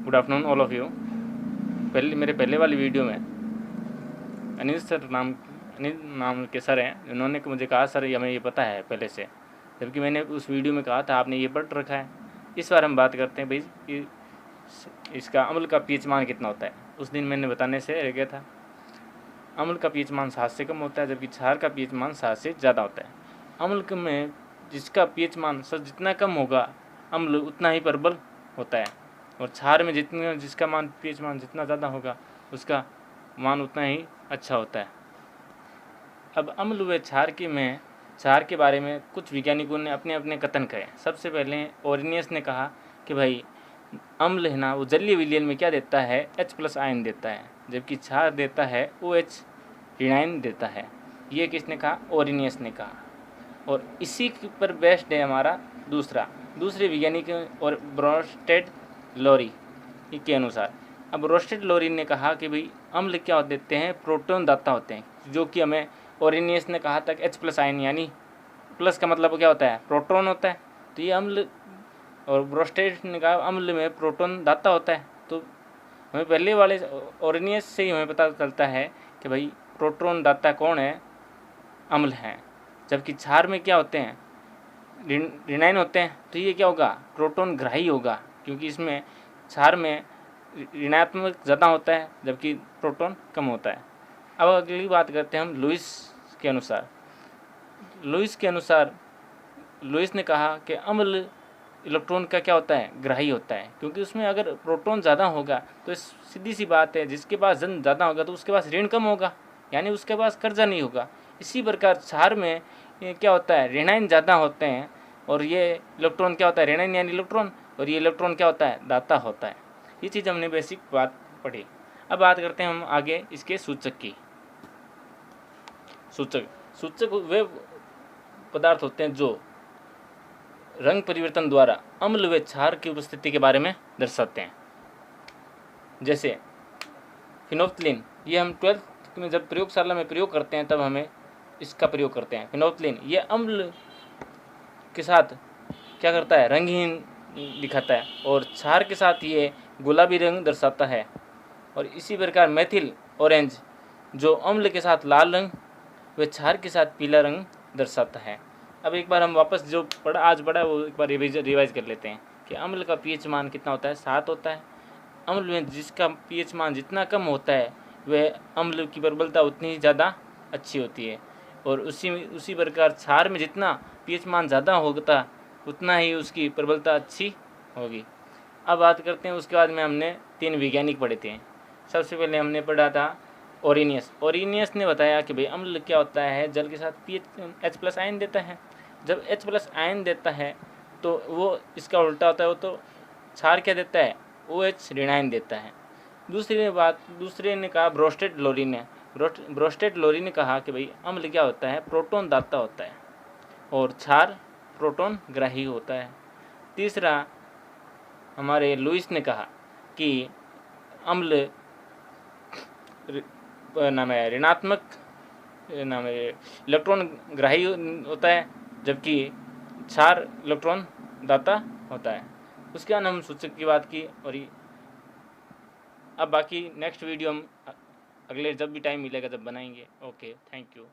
Good afternoon all of you. मेरे पहले वाली वीडियो में अनिल नाम के सर हैं, उन्होंने मुझे कहा सर ये हमें ये पता है पहले से, जबकि मैंने उस वीडियो में कहा था आपने ये पढ़ रखा है। इस बार हम बात करते हैं भाई कि इसका अम्ल का पीएच मान कितना होता है। उस दिन मैंने बताने से रह गया था। अम्ल का पीएच मान 7 से कम होता है, जबकि क्षार का पीएच मान 7 से ज़्यादा होता है। अम्ल में जिसका पीएच मान जितना कम होगा अम्ल उतना ही प्रबल होता है, और क्षार में जिसका मान पीएच मान जितना ज़्यादा होगा उसका मान उतना ही अच्छा होता है। अब अम्ल व क्षार के बारे में कुछ वैज्ञानिकों ने अपने अपने कथन कहे। सबसे पहले ओरिनियस ने कहा कि भाई अम्ल है ना, वो जलीय विलयन में क्या देता है, H+ आयन देता है, जबकि क्षार देता है OH ऋणायन देता है। ये किसने कहा, ओरिनियस ने कहा। और इसी पर बेस्ड है हमारा दूसरे वैज्ञानिक और ब्रोस्टेड लोरी के अनुसार। अब ब्रोस्टेड लोरी ने कहा कि भाई अम्ल क्या देते हैं, प्रोटॉन दाता होते हैं, जो कि हमें ओरिनियस ने कहा था कि H+ आयन, यानी प्लस का मतलब क्या होता है, प्रोटॉन होता है। तो ये अम्ल, और ब्रोस्टेड ने कहा अम्ल में प्रोटॉन दाता होता है। तो हमें पहले वाले ओरिनियस से ही हमें पता चलता है कि भाई प्रोटॉन दाता कौन है, अम्ल हैं। जबकि क्षार में क्या होते हैं, ऋणायन होते हैं। तो ये क्या होगा, प्रोटॉन ग्राही होगा, क्योंकि इसमें क्षार में ऋणात्मक ज़्यादा होता है जबकि प्रोटॉन कम होता है। अब अगली बात करते हैं हम लुईस के अनुसार। लुईस ने कहा कि अम्ल इलेक्ट्रॉन का क्या होता है, ग्राही होता है, क्योंकि उसमें अगर प्रोटॉन ज़्यादा होगा तो सीधी सी बात है, जिसके पास धन ज़्यादा होगा तो उसके पास ऋण कम होगा, यानी उसके पास कर्जा नहीं होगा। इसी प्रकार क्षार में क्या होता है, ऋणायन ज़्यादा होते हैं, और ये इलेक्ट्रॉन क्या होता है, ऋणायन यानी इलेक्ट्रॉन, और ये इलेक्ट्रॉन क्या होता है, दाता होता है। ये चीज़ हमने बेसिक बात पढ़ी। अब बात करते हैं हम आगे इसके सूचक की। सूचक वे पदार्थ होते हैं जो रंग परिवर्तन द्वारा अम्ल व क्षार की उपस्थिति के बारे में दर्शाते हैं। जैसे फिनोल्फ्थलीन, ये हम 12th में जब प्रयोगशाला में प्रयोग करते हैं तब हमें इसका प्रयोग करते हैं। फिनोल्फ्थलीन ये अम्ल के साथ क्या करता है, रंगहीन दिखाता है, और क्षार के साथ ये गुलाबी रंग दर्शाता है। और इसी प्रकार मेथिल ऑरेंज जो अम्ल के साथ लाल रंग व क्षार के साथ पीला रंग दर्शाता है। अब एक बार हम वापस जो आज पढ़ा वो एक बार रिवाइज कर लेते हैं कि अम्ल का पीएच मान कितना होता है, 7 होता है। अम्ल में जिसका पीएच मान जितना कम होता है वह अम्ल की प्रबलता उतनी ही ज़्यादा अच्छी होती है, और उसी प्रकार क्षार में जितना पीएच मान ज़्यादा होता उतना ही उसकी प्रबलता अच्छी होगी। अब बात करते हैं, उसके बाद में हमने 3 वैज्ञानिक पढ़े थे। सबसे पहले हमने पढ़ा था ओरिनियस ने बताया कि भाई अम्ल क्या होता है, जल के साथ H+ आयन देता है। जब H+ आयन देता है तो वो इसका उल्टा होता है, वो तो क्षार क्या देता है, OH ऋणायन देता है। दूसरे ने कहा ब्रोस्टेड लोरी ने कहा कि भाई अम्ल क्या होता है, प्रोटॉन दाता होता है, और क्षार प्रोटॉन ग्राही होता है। तीसरा हमारे लुईस ने कहा कि अम्ल ऋणात्मक इलेक्ट्रॉन ग्राही होता है, जबकि क्षार इलेक्ट्रॉन दाता होता है। उसके बाद हम सूचक की बात की, और अब बाकी नेक्स्ट वीडियो हम अगले जब भी टाइम मिलेगा जब बनाएंगे। Okay, thank you.